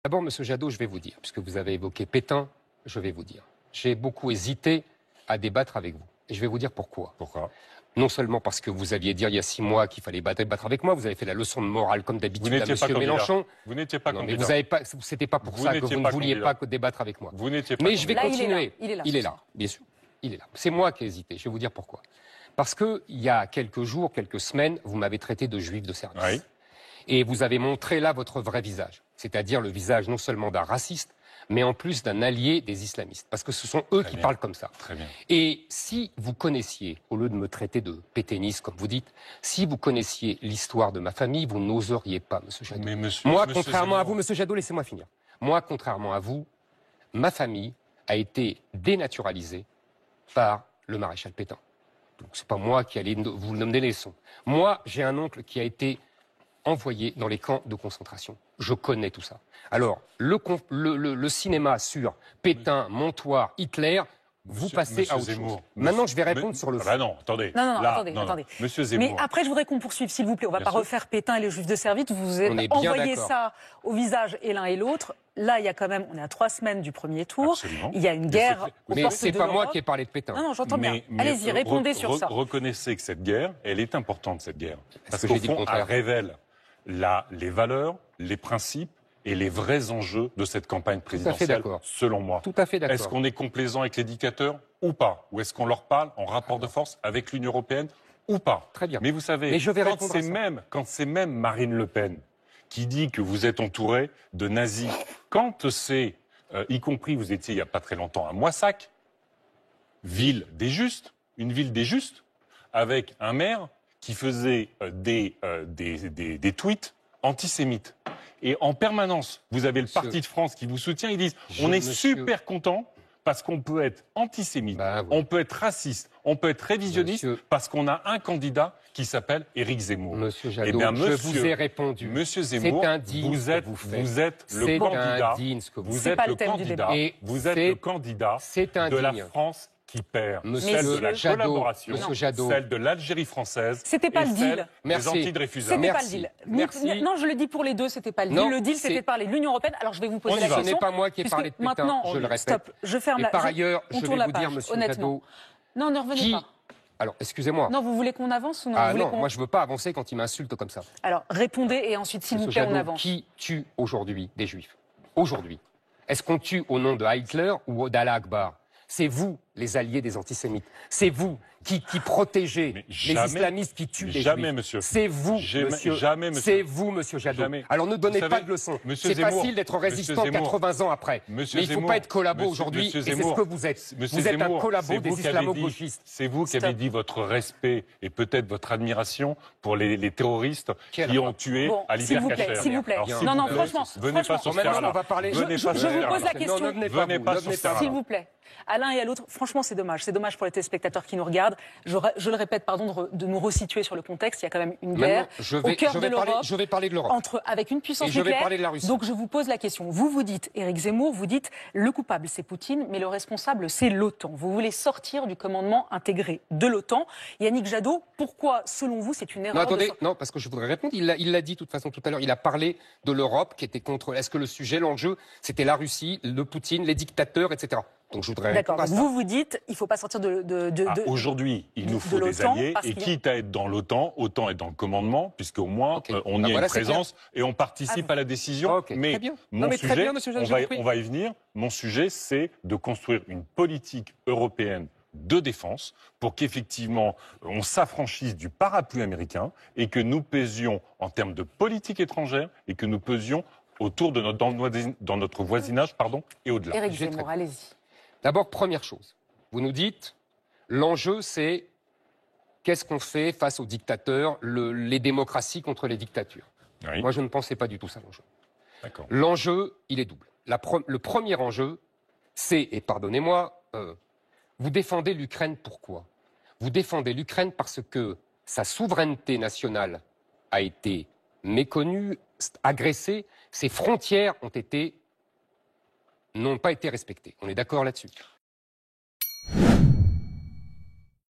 D'abord, M. Jadot, je vais vous dire, puisque vous avez évoqué Pétain, je vais vous dire. J'ai beaucoup hésité à débattre avec vous. Et je vais vous dire pourquoi. Pourquoi? Non seulement parce que vous aviez dit il y a 6 mois qu'il fallait débattre avec moi, vous avez fait la leçon de morale comme d'habitude à M. Mélenchon. Vous n'étiez pas candidat. Mais vous avez pas, c'était pas pour ça que vous ne vouliez pas débattre avec moi. Vous n'étiez pas Mais je vais continuer. Il est là. Il est là, bien sûr. Il est là. C'est moi qui ai hésité. Je vais vous dire pourquoi. Parce que il y a quelques jours, quelques semaines, vous m'avez traité de juif de service. Oui. Et vous avez montré là votre vrai visage. C'est-à-dire le visage non seulement d'un raciste, mais en plus d'un allié des islamistes. Parce que ce sont eux qui parlent comme ça. Très bien. Et si vous connaissiez, au lieu de me traiter de pétainiste, comme vous dites, si vous connaissiez l'histoire de ma famille, vous n'oseriez pas, M. Jadot. Mais monsieur, Moi, contrairement à vous, M. Jadot, laissez-moi finir. Moi, contrairement à vous, ma famille a été dénaturalisée par le maréchal Pétain. Donc c'est pas moi qui allais vous donner les leçons. Moi, j'ai un oncle qui a été envoyé dans les camps de concentration. Je connais tout ça. Alors, le cinéma sur Pétain, Montoire, Hitler, vous passez à autre chose. Maintenant, je vais répondre sur le fond. Ah bah non, attendez. Non, Là, attendez. Monsieur Zemmour. Mais après, je voudrais qu'on poursuive, s'il vous plaît. On ne va pas refaire Pétain et les juifs de service. Vous On est bien envoyé d'accord. ça au visage et l'un et l'autre. Là, il y a quand même, on est à 3 semaines du premier tour. Absolument. Il y a une guerre. Mais c'est pas moi qui ai parlé de Pétain. Non, j'entends bien. Allez-y, répondez sur ça. Reconnaissez que cette guerre, elle est importante, cette guerre. Parce que qu'au j'ai dit le fond, elle contraire? révèle les valeurs, les principes et les vrais enjeux de cette campagne présidentielle, d'accord. selon moi. Tout à fait d'accord. Est-ce qu'on est complaisant avec les dictateurs ou pas? Ou est-ce qu'on leur parle en rapport de force avec l'Union européenne ou pas? Très bien. Mais vous savez, Mais je vais répondre à ça. quand c'est même Marine Le Pen qui dit que vous êtes entouré de nazis, quand c'est, y compris, vous étiez il n'y a pas très longtemps à Moissac, ville des justes, une ville des justes, avec un maire qui faisait des tweets antisémites. Et en permanence, vous avez le Parti de France qui vous soutient, ils disent on est super content parce qu'on peut être antisémite, on peut être raciste, on peut être révisionniste parce qu'on a un candidat qui s'appelle Éric Zemmour. Monsieur Jadot, je vous ai répondu. Monsieur Zemmour, c'est indigne vous êtes le candidat. Indigne ce que vous êtes le candidat. Vous êtes le candidat de la France qui perd. Celle de la collaboration, celle de l'Algérie française. C'était pas le deal. Des anti-Dreyfusards. C'était pas le deal. Merci. Non, je le dis pour les deux, c'était pas le deal. Le deal, c'était de parler de l'Union européenne. Alors je vais vous poser la question. Ce n'est pas moi qui ai parlé de Pétain, maintenant, je le répète. Stop, je ferme la. Par ailleurs, je vais vous dire, monsieur Jadot. Non, ne revenez pas. Alors, excusez-moi. Non, vous voulez qu'on avance ou non? Ah non, moi je veux pas avancer quand il m'insulte comme ça. Alors, répondez et ensuite, s'il vous plaît, on avance. Qui tue aujourd'hui des juifs? Aujourd'hui. Est-ce qu'on tue au nom de Hitler ou d'Allah Akbar? C'est vous, les alliés des antisémites. C'est vous qui protégez les islamistes qui tuent les juifs. Monsieur. C'est vous, monsieur. Jamais, monsieur. C'est vous, monsieur Jadot. Jamais. Alors ne donnez pas de leçons. C'est facile d'être résistant 80 ans après. Mais il ne faut pas être collabo aujourd'hui, et c'est ce que vous êtes. Vous êtes un collabo des islamo-gauchistes. C'est vous qui avez dit votre respect et peut-être votre admiration pour les terroristes qui ont tué Ali Berkacher. S'il vous plaît. Non, franchement. Venez pas sur ce terrain-là. Je vous pose la question. Venez pas sur ce terrain-là. S'il vous plaît. À l'un et à l'autre, franchement, c'est dommage. C'est dommage pour les téléspectateurs qui nous regardent. Je le répète, pardon, de nous resituer sur le contexte. Il y a quand même une guerre au cœur de l'Europe. Je vais parler de l'Europe. Avec une puissance nucléaire. Et je vais parler de la Russie. Donc je vous pose la question. Vous dites, Éric Zemmour, vous dites, le coupable c'est Poutine, mais le responsable c'est l'OTAN. Vous voulez sortir du commandement intégré de l'OTAN. Yannick Jadot, pourquoi, selon vous, c'est une erreur? Non, attendez, non, parce que je voudrais répondre. Il l'a dit de toute façon tout à l'heure. Il a parlé de l'Europe qui était contre. Est-ce que le sujet, l'enjeu, c'était la Russie, le Poutine, les dictateurs, etc. Donc je voudrais. D'accord. Vous dites, il ne faut pas sortir aujourd'hui, il nous faut des alliés, et quitte à être dans l'OTAN, autant être dans le commandement, puisqu'au moins on y a une présence et on participe à la décision. Mais mon sujet, on va y venir. Mon sujet, c'est de construire une politique européenne de défense pour qu'effectivement on s'affranchisse du parapluie américain et que nous pesions en termes de politique étrangère et que nous pesions autour de dans notre voisinage, et au-delà. Éric Zemmour, allez-y. D'abord, première chose, vous nous dites, l'enjeu c'est qu'est-ce qu'on fait face aux dictateurs, les démocraties contre les dictatures. Oui. Moi, je ne pensais pas du tout ça, l'enjeu. D'accord. L'enjeu, il est double. Le premier enjeu, c'est, et pardonnez-moi, vous défendez l'Ukraine pourquoi? Vous défendez l'Ukraine parce que sa souveraineté nationale a été méconnue, agressée, ses frontières n'ont pas été respectées. On est d'accord là-dessus?